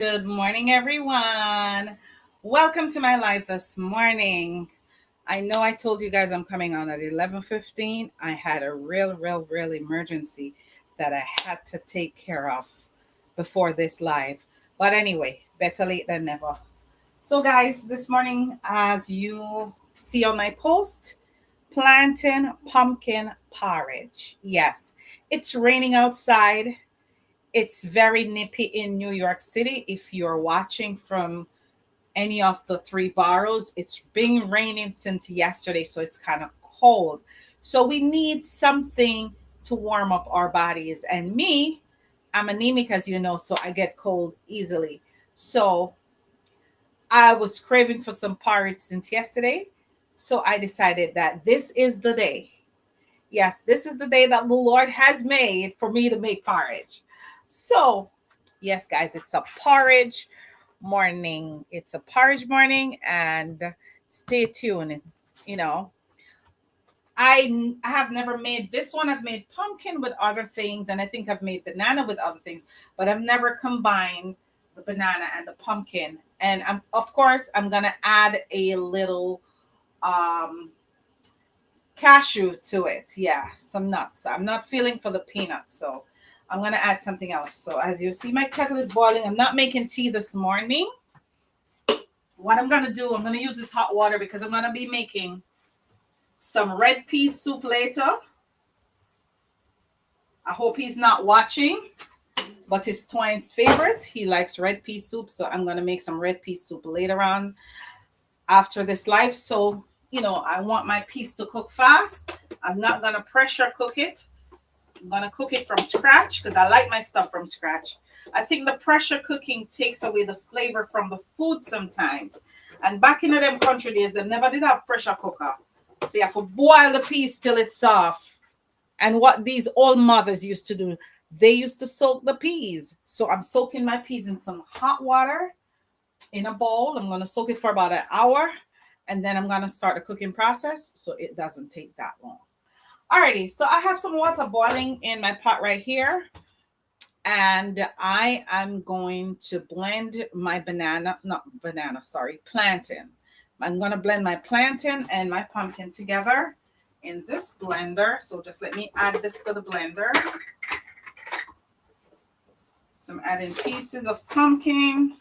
Good morning, everyone. Welcome to my live this morning. I know I told you guys I'm coming on at 11:15. I had a real emergency that I had to take care of before this live. But anyway, better late than never. So, guys, this morning, as you see on my post, plantain pumpkin porridge. Yes, it's raining outside. It's very nippy in New York City. If you're watching from any of the three boroughs, it's been raining since yesterday, so it's kind of cold. So we need something to warm up our bodies. And me, I'm anemic, as you know, so I get cold easily. So I was craving for some porridge since yesterday. So I decided that this is the day. Yes, this is the day that the Lord has made for me to make porridge. So, yes, guys, it's a porridge morning. It's a porridge morning, and stay tuned. You know, I have never made this one. I've made pumpkin with other things, and I think I've made banana with other things, but I've never combined the banana and the pumpkin. And of course, I'm gonna add a little um cashew to it. Yeah, some nuts. I'm not feeling for the peanuts, so I'm gonna add something else. So as you see, my kettle is boiling. I'm not making tea this morning. What I'm gonna do, I'm gonna use this hot water because I'm gonna be making some red pea soup later. I hope he's not watching, but it's Twine's favorite. He likes red pea soup, so I'm gonna make some red pea soup later on after this live. So I want my peas to cook fast. I'm not gonna pressure cook it. I'm gonna cook it from scratch because I like my stuff from scratch. I think the pressure cooking takes away the flavor from the food sometimes. And back in the them country days, they never did have pressure cooker. So you have to boil the peas till it's soft. And what these old mothers used to do, they used to soak the peas. So I'm soaking my peas in some hot water in a bowl. I'm gonna soak it for about an hour, and then I'm gonna start the cooking process so it doesn't take that long. Alrighty, so I have some water boiling in my pot right here, and I am going to blend my plantain. I'm going to blend my plantain and my pumpkin together in this blender. So just let me add this to the blender. So I'm adding pieces of pumpkin,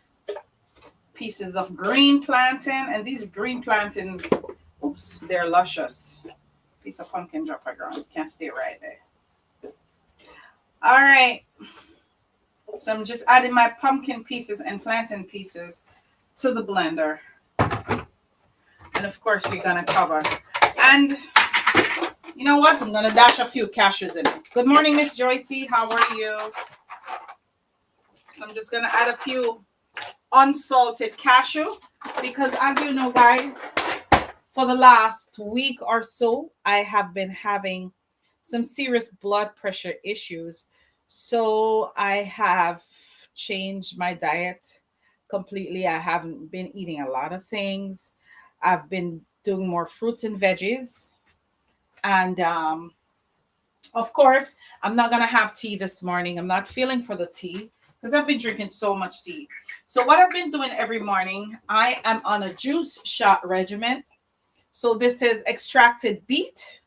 pieces of green plantain, and these green plantains, oops, they're luscious. Piece of pumpkin drop right ground. Can't stay right there. All right. So I'm just adding my pumpkin pieces and plantain pieces to the blender. And of course, we're going to cover. And you know what? I'm going to dash a few cashews in it. Good morning, Miss Joycey. How are you? So I'm just going to add a few unsalted cashew because, as you know, guys, for the last week or so, I have been having some serious blood pressure issues. So I have changed my diet completely. I haven't been eating a lot of things. I've been doing more fruits and veggies. And of course, I'm not going to have tea this morning. I'm not feeling for the tea because I've been drinking so much tea. So what I've been doing every morning, I am on a juice shot regimen. So this is extracted beet,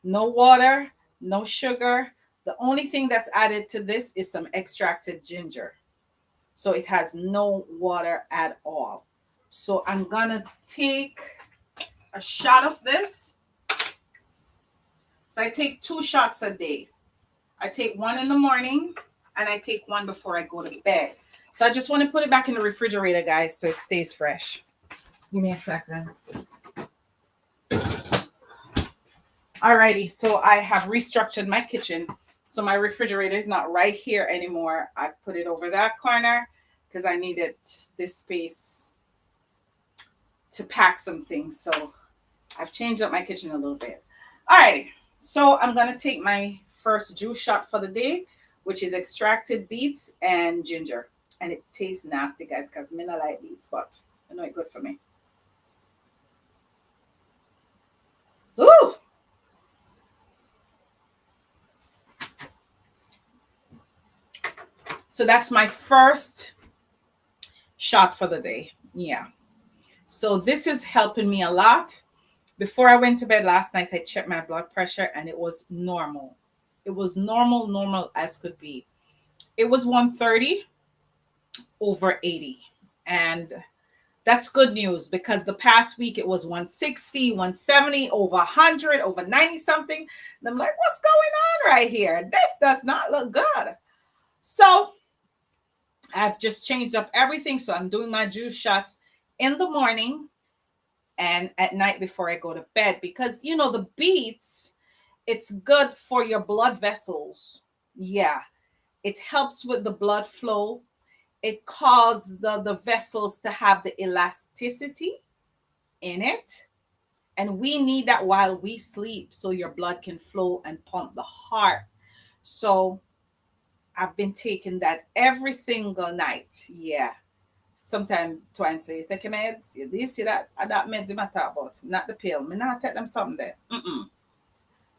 no water, no sugar. The only thing that's added to this is some extracted ginger. So it has no water at all. So I'm going to take a shot of this. So I take 2 shots a day. I take one in the morning and I take one before I go to bed. So I just want to put it back in the refrigerator, guys, so it stays fresh. Give me a second. Alrighty, so I have restructured my kitchen. So my refrigerator is not right here anymore. I put it over that corner because I needed this space to pack some things. So I've changed up my kitchen a little bit. Alrighty, so I'm going to take my first juice shot for the day, which is extracted beets and ginger. And it tastes nasty, guys, because I don't like beets, but I know it's good for me. Ooh! So that's my first shot for the day. Yeah. So this is helping me a lot. Before I went to bed last night, I checked my blood pressure and it was normal. It was normal, normal as could be. It was 130 over 80. And that's good news because the past week it was 160, 170, over 100, over 90 something. And I'm like, what's going on right here? This does not look good. So I've just changed up everything. So I'm doing my juice shots in the morning and at night before I go to bed because, you know, the beets, it's good for your blood vessels. Yeah. It helps with the blood flow. It causes the vessels to have the elasticity in it. And we need that while we sleep so your blood can flow and pump the heart. So I've been taking that every single night. Yeah. Sometimes twice you take your meds. You see that meds you talk about, not the pill. Me not take them something there.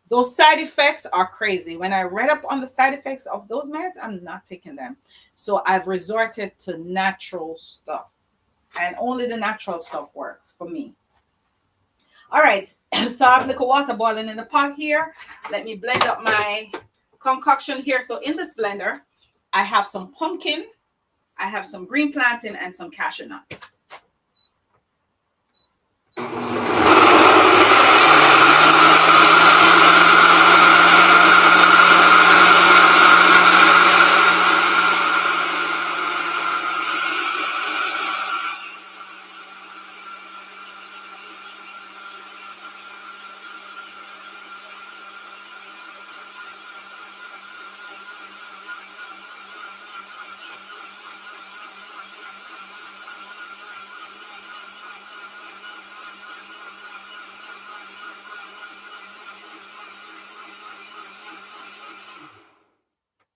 Those side effects are crazy. When I read up on the side effects of those meds, I'm not taking them. So I've resorted to natural stuff. And only the natural stuff works for me. All right. So I have liquor water boiling in the pot here. Let me blend up my concoction here. So in this blender, I have some pumpkin, I have some green plantain, and some cashew nuts.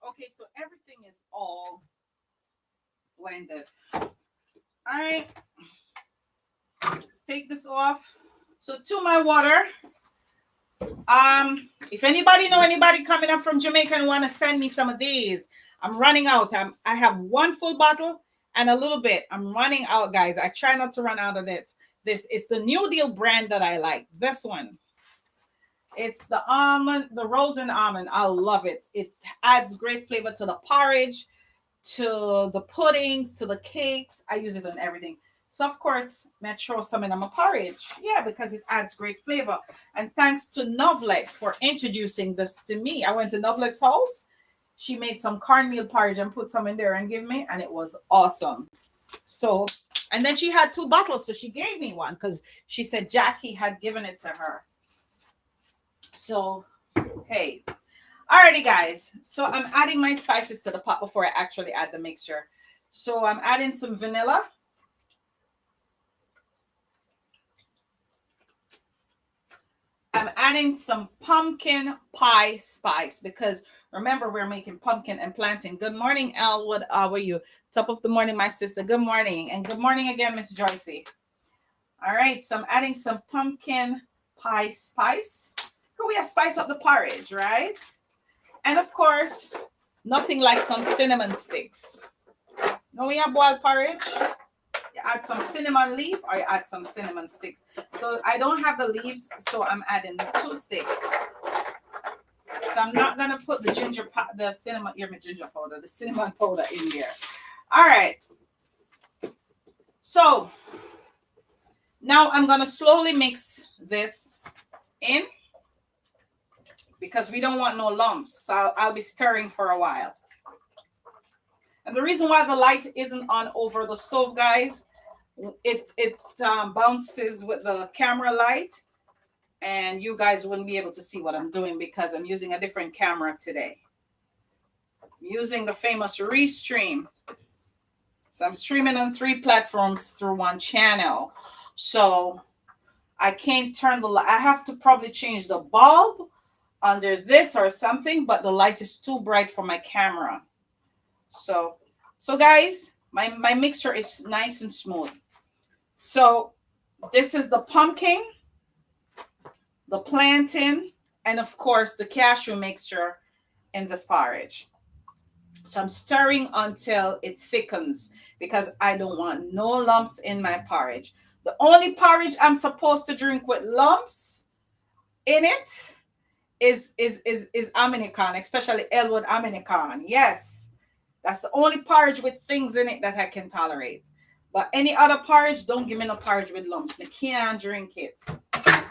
Okay, so everything is all blended. All right, let's take this off. So to my water, if anybody know anybody coming up from Jamaica and want to send me some of these, I'm running out. I have one full bottle and a little bit. I'm running out, guys. I try not to run out of it. This is the New Deal brand that I like. This one. It's the almond, the rose and almond. I love it. It adds great flavor to the porridge, to the puddings, to the cakes. I use it on everything. So of course, I throw some in my porridge. Yeah, because it adds great flavor. And thanks to Novlet for introducing this to me. I went to Novlet's house. She made some cornmeal porridge and put some in there and gave me, and it was awesome. So, and then she had 2 bottles, so she gave me one because she said Jackie had given it to her. So, hey. Alrighty, guys. So I'm adding my spices to the pot before I actually add the mixture. So I'm adding some vanilla. I'm adding some pumpkin pie spice because remember we're making pumpkin and plantain. Good morning, Elwood. How are you? Top of the morning, my sister. Good morning. And good morning again, Miss Joycey. All right. So I'm adding some pumpkin pie spice. Could we spice up the porridge, right? And of course, nothing like some cinnamon sticks. Now we have boiled porridge. You add some cinnamon leaf or you add some cinnamon sticks. So I don't have the leaves, so I'm adding 2 sticks. So I'm not gonna put the cinnamon powder in there. All right. So now I'm gonna slowly mix this in because we don't want no lumps. So I'll be stirring for a while. And the reason why the light isn't on over the stove, guys, it bounces with the camera light and you guys wouldn't be able to see what I'm doing because I'm using a different camera today. I'm using the famous Restream. So I'm streaming on 3 platforms through 1 channel. So I can't turn the light. I have to probably change the bulb under this or something, but the light is too bright for my camera. So guys, my mixture is nice and smooth. So this is the pumpkin, the plantain, and of course the cashew mixture in this porridge. So I'm stirring until it thickens because I don't want no lumps in my porridge. The only porridge I'm supposed to drink with lumps in it is American, especially Elwood American. Yes, that's the only porridge with things in it that I can tolerate. But any other porridge, don't give me no porridge with lumps. I can't drink it.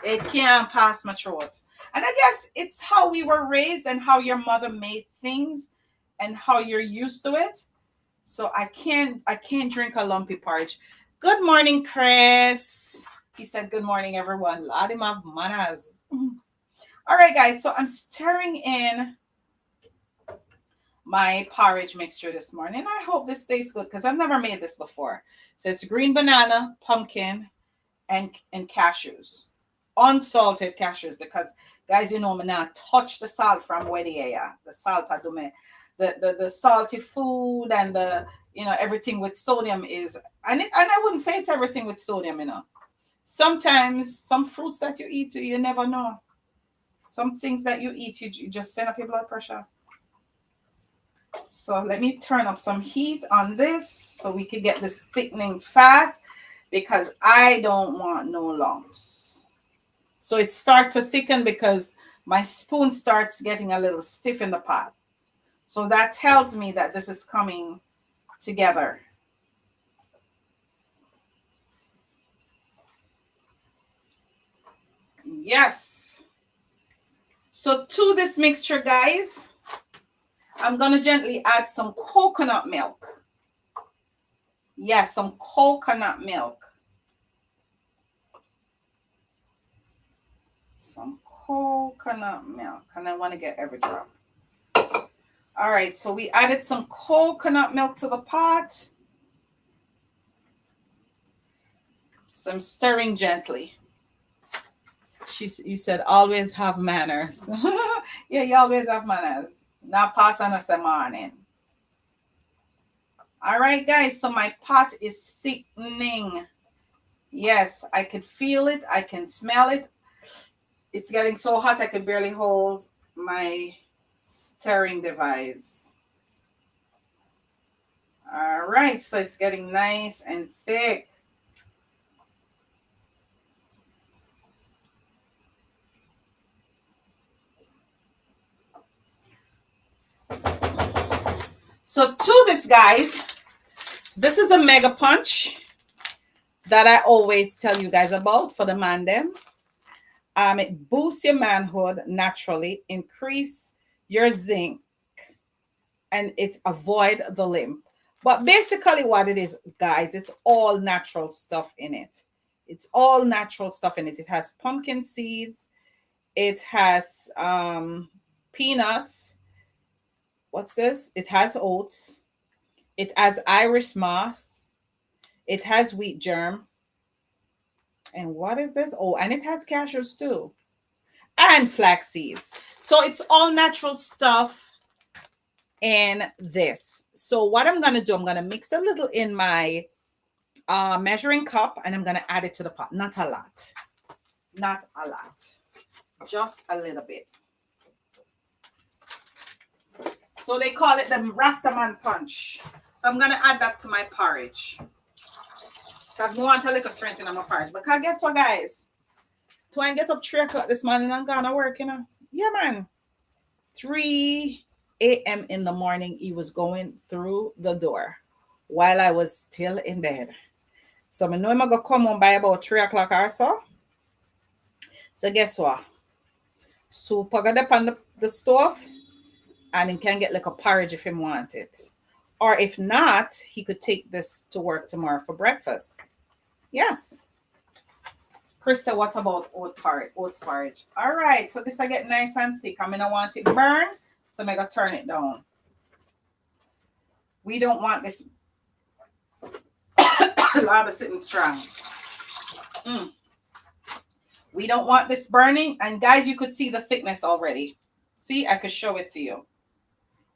It can't pass my throat. And I guess it's how we were raised and how your mother made things and how you're used to it. So I can't drink a lumpy porridge. Good morning, Chris. He said good morning, everyone. Lot him have manners. All right, guys. So I'm stirring in my porridge mixture this morning. I hope this tastes good because I've never made this before. So it's green banana, pumpkin, and cashews, unsalted cashews. Because guys, you know me not touch the salt from where the salt I do me, the salty food and the everything with sodium is, and I wouldn't say it's everything with sodium. Sometimes some fruits that you eat you never know. Some things that you eat you just send up your blood pressure. So let me turn up some heat on this so we can get this thickening fast because I don't want no lumps. So it starts to thicken because my spoon starts getting a little stiff in the pot. So that tells me that this is coming together. Yes. So to this mixture, guys, I'm going to gently add some coconut milk. Yes, some coconut milk. Some coconut milk. And I want to get every drop. All right, so we added some coconut milk to the pot. So I'm stirring gently. You said always have manners. Yeah, you always have manners. Now pass on us a morning. All right, guys. So my pot is thickening. Yes, I can feel it. I can smell it. It's getting so hot I can barely hold my stirring device. All right, so it's getting nice and thick. So to this, guys, this is a mega punch that I always tell you guys about for the man them. It boosts your manhood naturally, increase your zinc, and it's avoid the limp. But basically, what it is, guys, it's all natural stuff in it. It's all natural stuff in it. It has pumpkin seeds. It has peanuts. What's this? It has oats. It has Irish moss. It has wheat germ. And what is this? Oh, and it has cashews too. And flax seeds. So it's all natural stuff in this. So what I'm going to do, I'm going to mix a little in my measuring cup and I'm going to add it to the pot. Not a lot. Not a lot. Just a little bit. So they call it the Rastaman punch. So I'm going to add that to my porridge. Because I want a little strength in my porridge. Because guess what, guys? So I get up 3 o'clock this morning and I'm going to work, Yeah, man. 3 a.m. in the morning, he was going through the door while I was still in bed. So I know I'm going to come home by about 3 o'clock or so. So guess what? Soup I got up on the stove and he can get like a porridge if he wants it. Or if not, he could take this to work tomorrow for breakfast. Yes. Chris said, what about oats porridge? All right, so this I get nice and thick. I'm going to want it burn, so I'm going to turn it down. We don't want this lava sitting strong. We don't want this burning. And guys, you could see the thickness already. See, I could show it to you.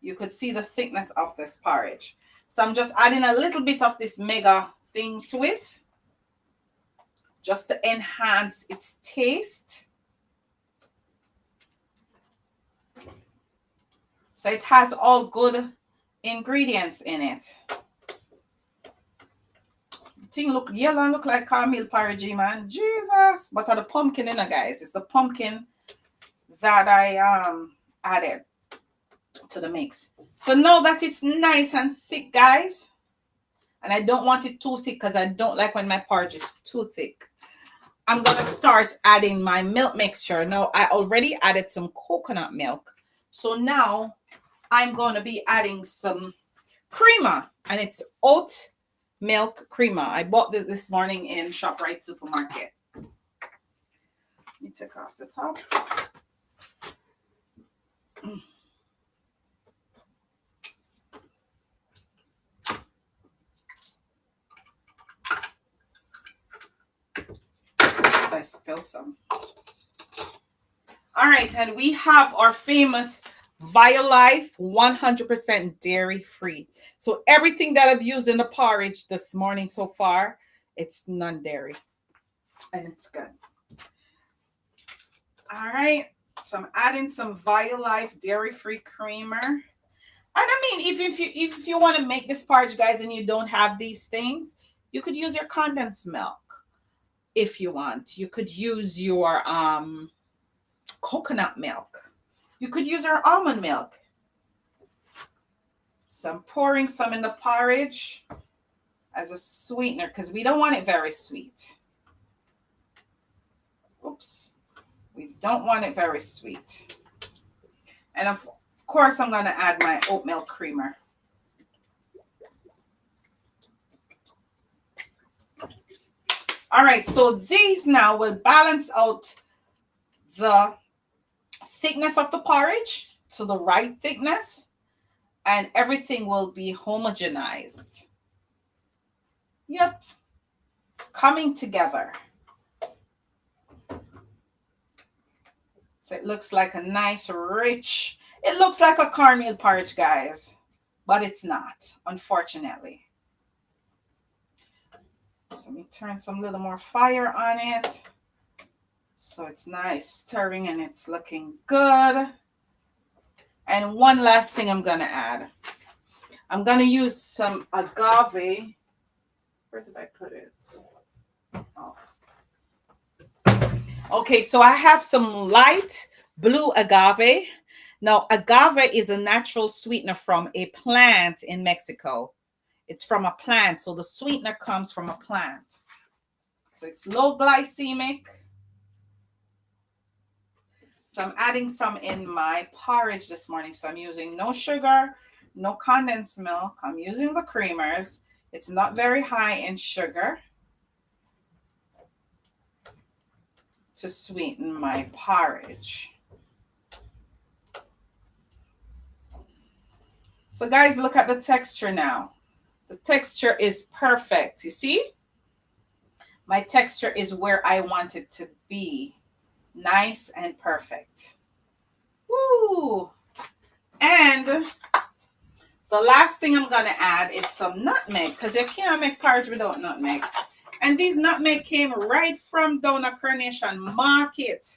You could see the thickness of this porridge. So I'm just adding a little bit of this mega thing to it, just to enhance its taste. So it has all good ingredients in it. Thing look yellow and look like caramel porridge, man. Jesus. But the pumpkin in it, guys. It's the pumpkin that I added to the mix. So now that it's nice and thick, guys, and I don't want it too thick because I don't like when my porridge is too thick, I'm gonna start adding my milk mixture. Now I already added some coconut milk, so now I'm gonna be adding some creamer, and it's oat milk creamer. I bought this morning in ShopRite supermarket. Let me take off the top. I spilled some. All right, and we have our famous Violife 100% dairy free. So everything that I've used in the porridge this morning so far, it's non-dairy, and it's good. All right, so I'm adding some Violife dairy free creamer. And I mean, if you want to make this porridge, guys, and you don't have these things, you could use your condensed milk. If you want, you could use your coconut milk. You could use your almond milk. So I'm pouring some in the porridge as a sweetener because we don't want it very sweet. Oops. We don't want it very sweet. And of course, I'm going to add my oat milk creamer. All right, so these now will balance out the thickness of the porridge to the right thickness, and everything will be homogenized. Yep, it's coming together. So it looks like a nice, rich, it looks like a cornmeal porridge, guys, but it's not, unfortunately. So let me turn some little more fire on it. So it's nice stirring and it's looking good. And one last thing I'm going to add. I'm going to use some agave. Where did I put it? Oh. Okay, so I have some light blue agave. Now, agave is a natural sweetener from a plant in Mexico. It's from a plant, so the sweetener comes from a plant. So it's low glycemic. So I'm adding some in my porridge this morning. So I'm using no sugar, no condensed milk. I'm using the creamers. It's not very high in sugar to sweeten my porridge. So guys, look at the texture now. The texture is perfect. You see? My texture is where I want it to be. Nice and perfect. Woo! And the last thing I'm going to add is some nutmeg, because you can't make porridge without nutmeg. And these nutmeg came right from down at Coronation Market.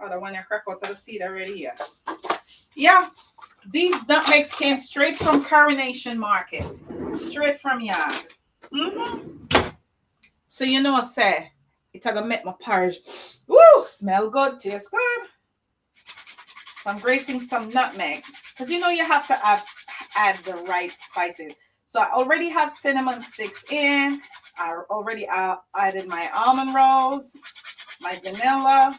Oh, the one you crack out of the seed already here. Yeah. These nutmegs came straight from Coronation Market. Straight from yard. So you know what I say? It's gonna make my porridge. Woo! Smell good, taste good. So I'm grating some nutmeg. Because you know you have to add the right spices. So I already have cinnamon sticks in. I already added my almond rolls, my vanilla.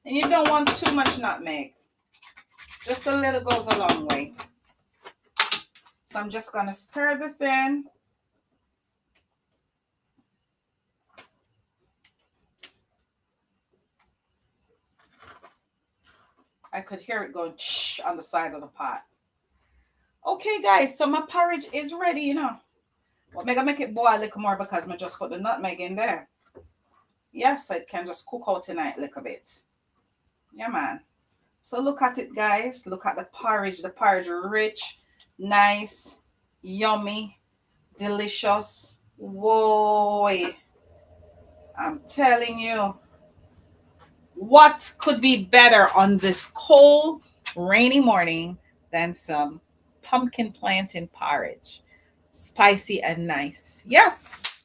And you don't want too much nutmeg. Just a little goes a long way. So I'm just going to stir this in. I could hear it going shh on the side of the pot. Okay, guys, so my porridge is ready, you know. But I'm going to make it boil a little more because I just put the nutmeg in there. Yes, it can just cook out tonight a little bit. Yeah, man. So look at it, guys. Look at the porridge. The porridge rich, nice, yummy, delicious. Whoa. I'm telling you. What could be better on this cold, rainy morning Then some pumpkin plantain porridge. Spicy and nice. Yes.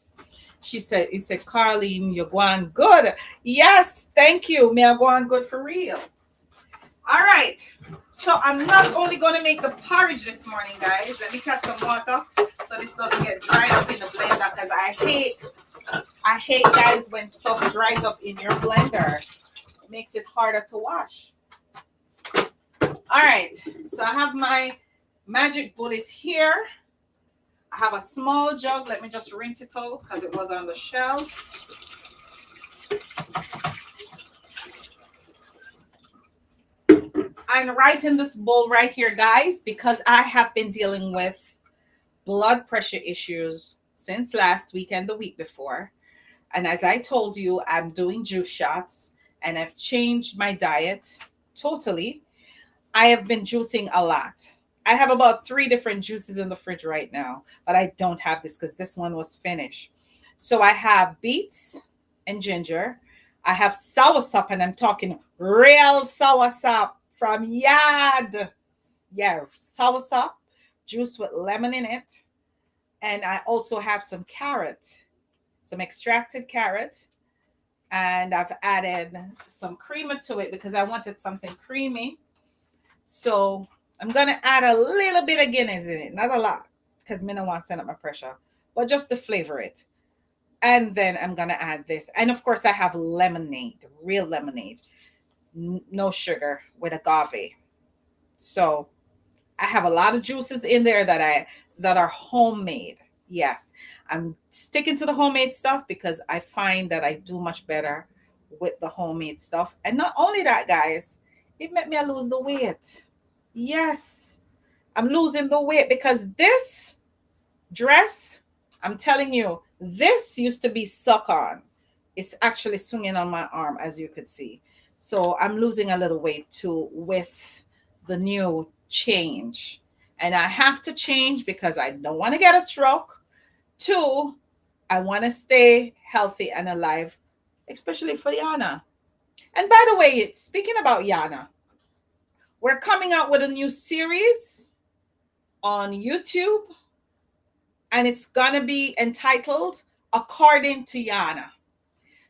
She said, it said, Carlene, you're going good. Yes, thank you. Me, I'm going good for real. All right. So I'm not only going to make the porridge this morning, guys. Let me cut some water so this doesn't get dried up in the blender because I hate, guys, when stuff dries up in your blender. It makes it harder to wash. All right. So I have my magic bullet here. I have a small jug. Let me just rinse it out because it was on the shelf. I'm right in this bowl right here, guys, because I have been dealing with blood pressure issues since last week and the week before. And as I told you, I'm doing juice shots and I've changed my diet totally. I have been juicing a lot. I have about 3 different juices in the fridge right now, but I don't have this because this one was finished. So I have beets and ginger. I have soursop, and I'm talking real soursop from Yad. Yeah, soursop, juice with lemon in it. And I also have some carrot, some extracted carrot. And I've added some creamer to it because I wanted something creamy. So I'm gonna add a little bit of Guinness in it, not a lot, because me don't want to send up my pressure, but just to flavor it. And then I'm gonna add this, and of course I have lemonade, real lemonade, no sugar with agave. So I have a lot of juices in there that are homemade. Yes, I'm sticking to the homemade stuff because I find that I do much better with the homemade stuff. And not only that, guys, it made me lose the weight. Yes, I'm losing the weight because this dress, I'm telling you, this used to be suck on. It's actually swinging on my arm, as you could see. So I'm losing a little weight too with the new change. And I have to change because I don't want to get a stroke. Two, I want to stay healthy and alive, especially for Yana. And by the way, speaking about Yana, we're coming out with a new series on YouTube, and it's going to be entitled According to Yana.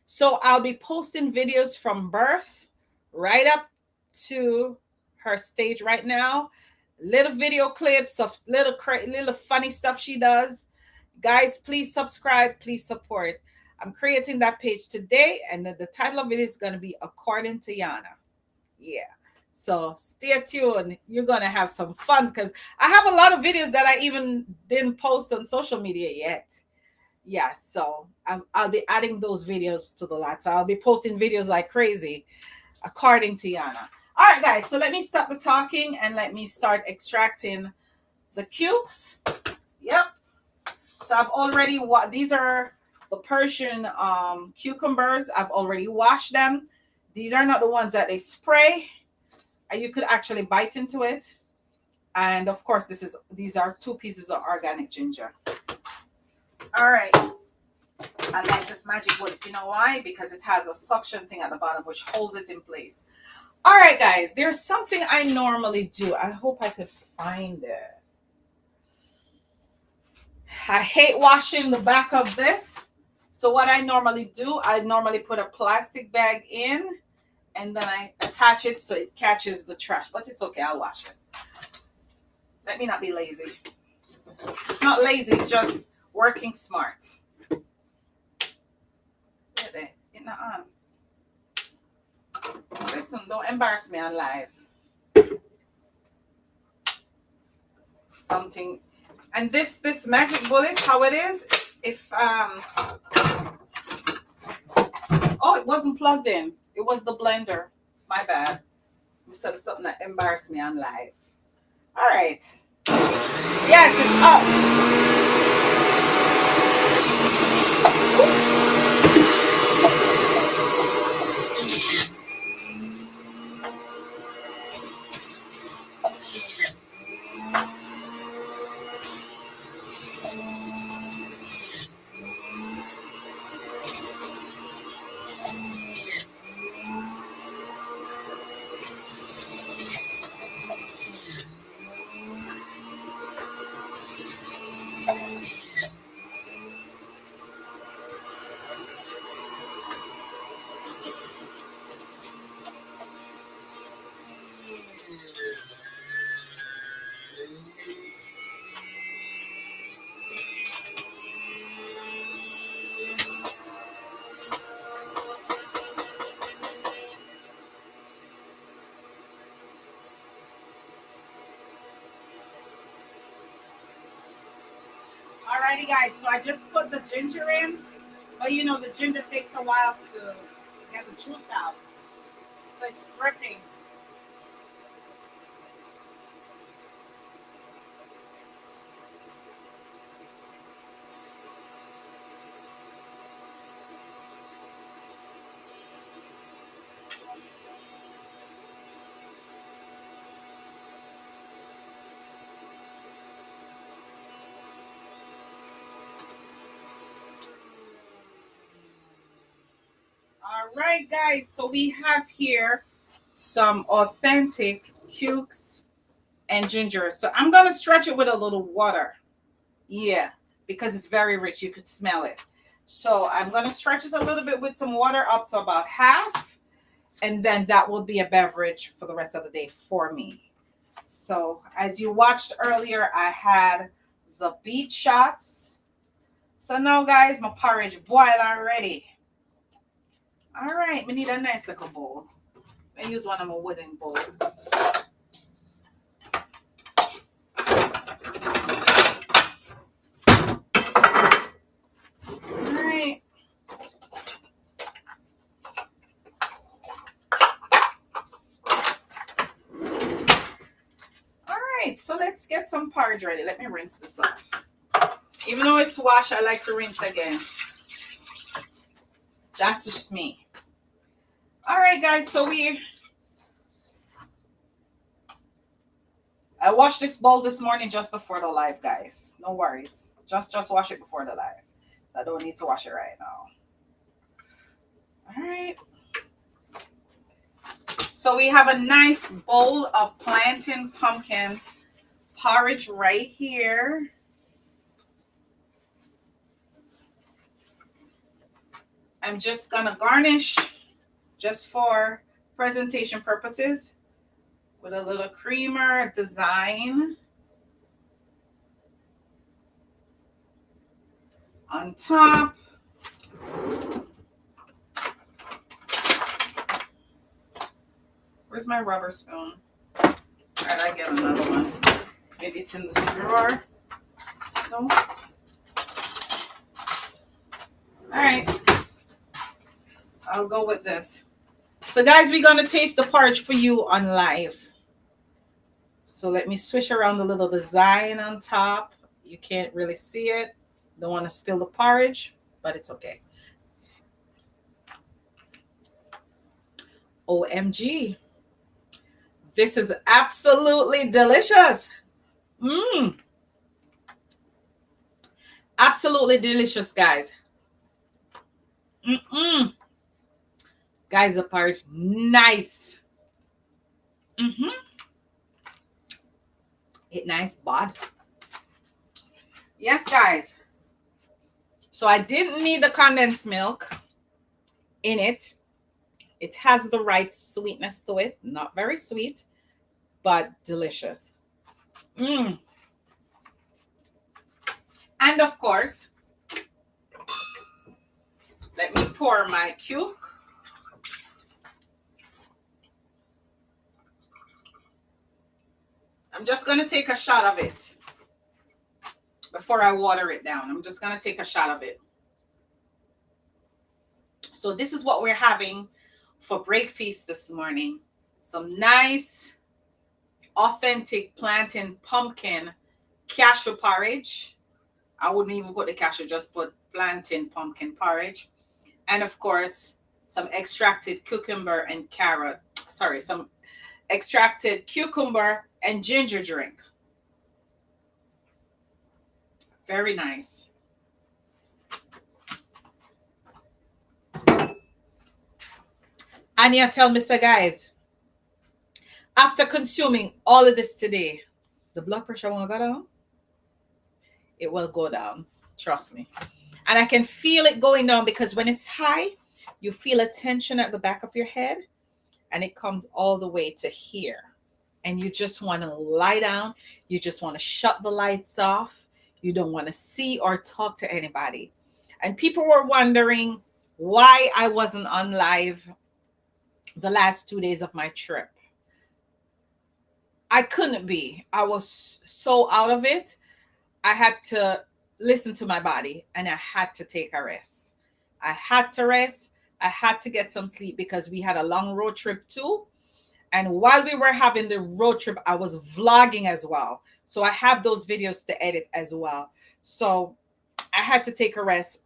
So I'll be posting videos from birth right up to her stage right now. Little video clips of little funny stuff she does. Guys, please subscribe, please support. I'm creating that page today, and the title of it is going to be According to Yana. Yeah. So stay tuned. You're going to have some fun because I have a lot of videos that I even didn't post on social media yet. Yeah, so I'll be adding those videos to the lot. So I'll be posting videos like crazy, according to Yana. All right, guys. So let me stop the talking and let me start extracting the cubes. Yep. So I've already these are the Persian cucumbers. I've already washed them. These are not the ones that they spray. You could actually bite into it. And of course, these are 2 pieces of organic ginger. All right. I like this magic bullet. You know why? Because it has a suction thing at the bottom which holds it in place. All right, guys. There's something I normally do. I hope I could find it. I hate washing the back of this. So what I normally do, I normally put a plastic bag in and then I attach it so it catches the trash. But it's okay. I'll wash it. Let me not be lazy. It's not lazy. It's just working smart. It's not on. Listen, don't embarrass me on live. Something. And this magic bullet, how it is, if oh, it wasn't plugged in. It was the blender. My bad. I said something that embarrassed me on live. All right. Yes, it's up. Alrighty, guys. So I just put the ginger in, but you know the ginger takes a while to get the juice out, so it's dripping. All right, guys. So we have here some authentic cukes and ginger. So I'm gonna stretch it with a little water. Yeah, because it's very rich. You could smell it. So I'm gonna stretch it a little bit with some water up to about half, and then that will be a beverage for the rest of the day for me. So as you watched earlier, I had the beet shots. So now, guys, my porridge boiled already. All right, we need a nice little bowl. I use one of my wooden bowls. All right. All right, so let's get some porridge ready. Let me rinse this off. Even though it's washed, I like to rinse again. That's just me. All right, guys, so I washed this bowl this morning just before the live, guys. No worries. Just wash it before the live. I don't need to wash it right now. All right. So we have a nice bowl of plantain pumpkin porridge right here. I'm just gonna garnish just for presentation purposes with a little creamer design on top. Where's my rubber spoon? All right, I get another one. Maybe it's in this drawer. No. All right. I'll go with this. So, guys, we're going to taste the porridge for you on live. So let me swish around the little design on top. You can't really see it. Don't want to spill the porridge, but it's okay. OMG. This is absolutely delicious. Mmm. Absolutely delicious, guys. Mm-mm. Guys, the porridge, nice. Mm-hmm. It nice, bod. Yes, guys. So I didn't need the condensed milk in it. It has the right sweetness to it. Not very sweet, but delicious. Mm. And of course, let me pour my cuke. I'm just going to take a shot of it before I water it down. I'm just going to take a shot of it. So this is what we're having for breakfast this morning. Some nice, authentic plantain pumpkin cashew porridge. I wouldn't even put the cashew, just put plantain pumpkin porridge. And of course, some extracted cucumber and carrot. Sorry, some extracted cucumber and ginger drink. Very nice. Anya, tell me, so guys, after consuming all of this today, the blood pressure won't go down? It will go down. Trust me. And I can feel it going down because when it's high, you feel a tension at the back of your head and it comes all the way to here. And you just want to lie down. You just want to shut the lights off. You don't want to see or talk to anybody. And people were wondering why I wasn't on live the last 2 days of my trip. I couldn't be. I was so out of it. I had to listen to my body, and I had to take a rest. I had to rest. I had to get some sleep because we had a long road trip too. And while we were having the road trip, I was vlogging as well. So I have those videos to edit as well. So I had to take a rest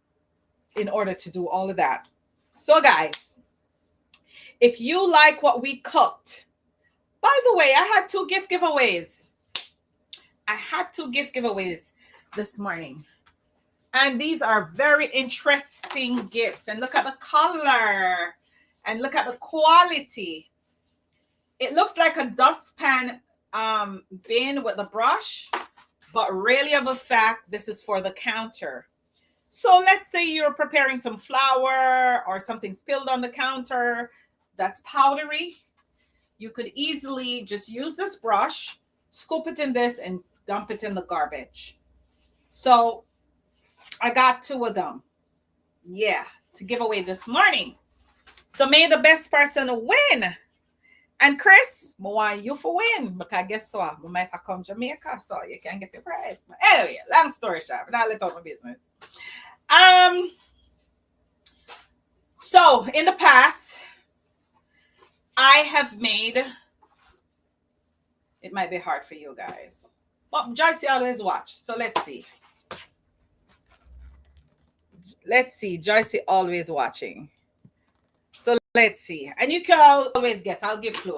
in order to do all of that. So guys, if you like what we cooked, by the way, I had two gift giveaways. I had two gift giveaways this morning. And these are very interesting gifts. And look at the color. And look at the quality. It looks like a dustpan bin with the brush. But really of a fact, this is for the counter. So let's say you're preparing some flour or something spilled on the counter that's powdery. You could easily just use this brush, scoop it in this, and dump it in the garbage. So I got two of them. Yeah, to give away this morning. So may the best person win. And Chris, I want you for win. Because guess what? We might have come to Jamaica, so you can get the prize. But anyway, long story short, but I'll let out my business. So in the past, I have made, it might be hard for you guys, but Joyce always watch. So let's see. Let's see. Joyce always watching. So let's see. And you can always guess. I'll give clues.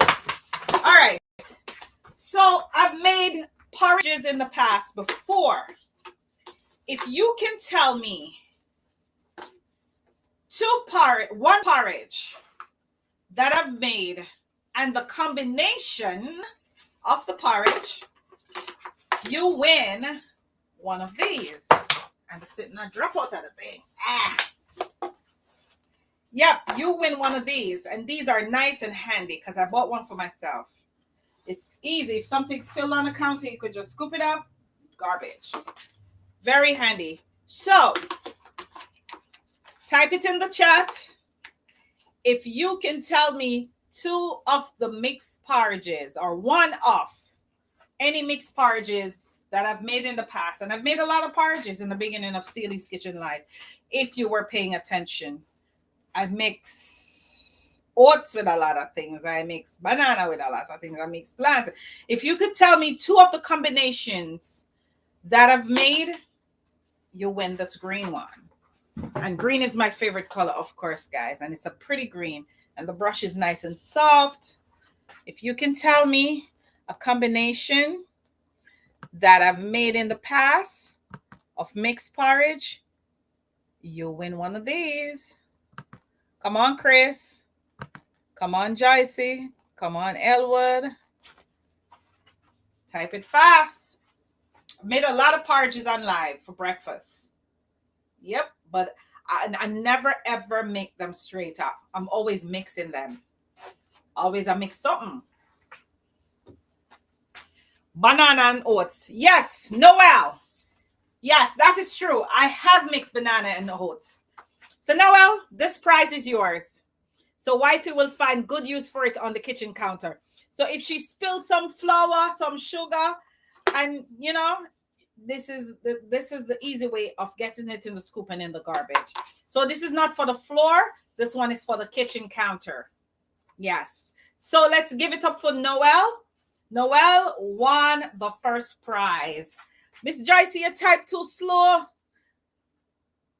All right. So I've made porridges in the past before. If you can tell me one porridge that I've made and the combination of the porridge, you win one of these. I'm sitting and drop out of the thing. Yep, you win one of these. And these are nice and handy because I bought one for myself. It's easy. If something spilled on the counter, you could just scoop it up. Garbage. Very handy. So, type it in the chat. If you can tell me two of the mixed porridges or one of any mixed porridges that I've made in the past. And I've made a lot of porridges in the beginning of Celie's Kitchen Life. If you were paying attention, I mix oats with a lot of things. I mix banana with a lot of things. I mix plantain. If you could tell me two of the combinations that I've made, you win this green one. And green is my favorite color, of course, guys. And it's a pretty green. And the brush is nice and soft. If you can tell me a combination that I've made in the past of mixed porridge, you win one of these. Come on, Chris. Come on, Joyce. Come on, Elwood. Type it fast. I made a lot of porridges on live for breakfast. Yep, but I never ever make them straight up. I'm always mixing them. Always I mix something. Banana and oats. Yes, Noel. Yes, that is true. I have mixed banana and oats. So Noel, this prize is yours. So wifey will find good use for it on the kitchen counter. So if she spilled some flour, some sugar, and you know, this is the easy way of getting it in the scoop and in the garbage. So this is not for the floor. This one is for the kitchen counter. Yes. So let's give it up for Noel. Noel won the first prize. Miss Joyce, you type too slow.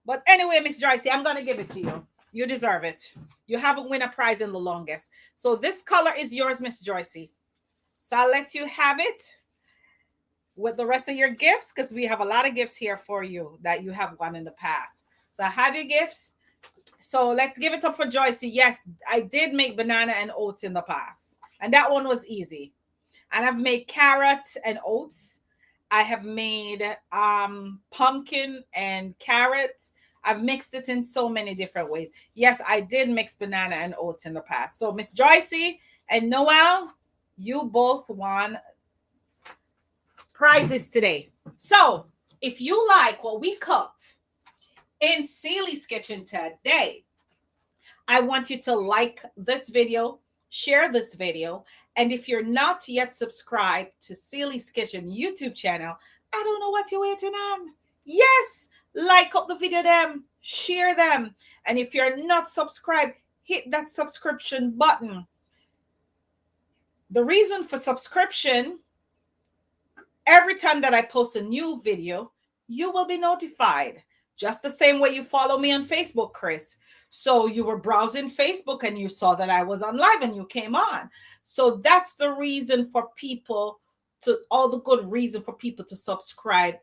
But anyway, Miss Joyce, I'm going to give it to you. You deserve it. You haven't won a prize in the longest. So this color is yours, Miss Joyce. So I'll let you have it with the rest of your gifts because we have a lot of gifts here for you that you have won in the past. So I have your gifts. So let's give it up for Joyce. Yes, I did make banana and oats in the past. And that one was easy. And I've made carrot and oats. I have made pumpkin and carrot. I've mixed it in so many different ways. Yes, I did mix banana and oats in the past. So Miss Joyce and Noel, you both won prizes today. So if you like what we cooked in Celie's Kitchen today, I want you to like this video, share this video, and if you're not yet subscribed to Celie's Kitchen YouTube channel, I don't know what you're waiting on. Yes, like up the video them, share them. And if you're not subscribed, hit that subscription button. The reason for subscription, every time that I post a new video, you will be notified. Just the same way you follow me on Facebook, Chris. So you were browsing Facebook and you saw that I was on live and you came on. So that's the reason for people to, all the good reason for people to subscribe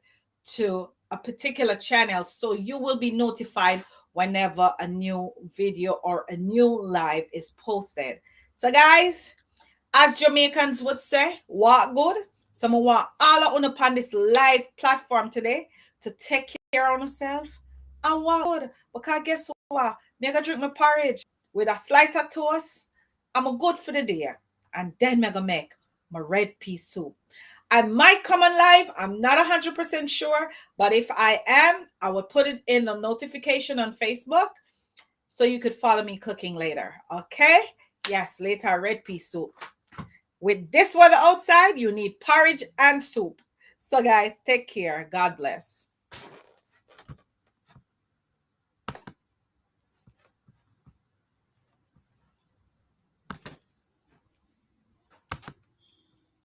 to a particular channel. So you will be notified whenever a new video or a new live is posted. So guys, as Jamaicans would say, walk good. So I want all of you upon this live platform today to take care of yourself and walk good. Because guess what? Me gonna drink my porridge with a slice of toast. I'm a good for the day. And then me gonna make my red pea soup. I might come on live. I'm not 100% sure. But if I am, I will put it in a notification on Facebook so you could follow me cooking later. Okay? Yes, later red pea soup. With this weather outside, you need porridge and soup. So guys, take care. God bless.